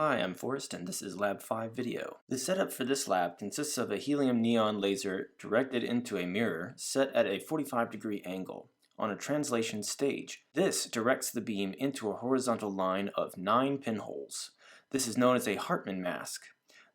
Hi, I'm Forrest and this is Lab 5 video. The setup for this lab consists of a helium neon laser directed into a mirror set at a 45-degree angle on a translation stage. This directs the beam into a horizontal line of 9 pinholes. This is known as a Hartmann mask.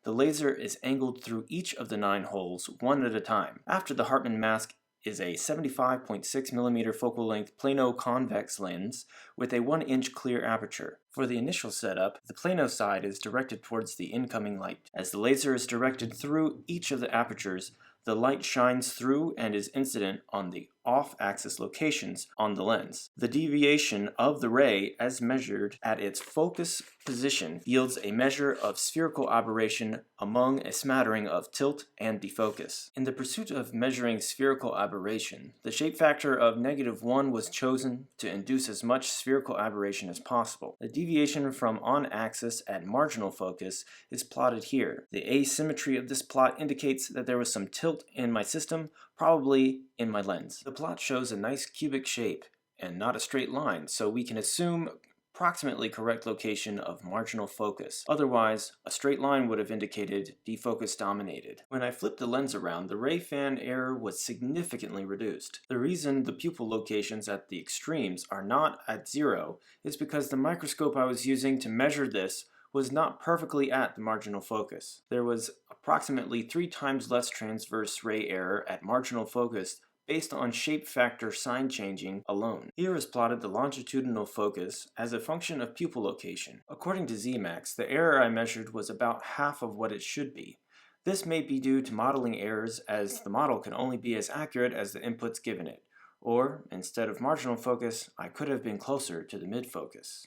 The laser is angled through each of the 9 holes one at a time. After the Hartmann mask is a 75.6mm focal length plano-convex lens with a 1-inch clear aperture. For the initial setup, the plano side is directed towards the incoming light. As the laser is directed through each of the apertures, the light shines through and is incident on the off-axis locations on the lens. The deviation of the ray as measured at its focus position yields a measure of spherical aberration among a smattering of tilt and defocus. In the pursuit of measuring spherical aberration, the shape factor of -1 was chosen to induce as much spherical aberration as possible. The deviation from on-axis at marginal focus is plotted here. The asymmetry of this plot indicates that there was some tilt in my system, probably in my lens. The plot shows a nice cubic shape and not a straight line, so we can assume approximately correct location of marginal focus. Otherwise, a straight line would have indicated defocus dominated. When I flipped the lens around, the ray fan error was significantly reduced. The reason the pupil locations at the extremes are not at 0 is because the microscope I was using to measure this was not perfectly at the marginal focus. There was approximately 3 times less transverse ray error at marginal focus based on shape factor sign changing alone. Here is plotted the longitudinal focus as a function of pupil location. According to Zmax, the error I measured was about half of what it should be. This may be due to modeling errors, as the model can only be as accurate as the inputs given it. Or, instead of marginal focus, I could have been closer to the mid-focus.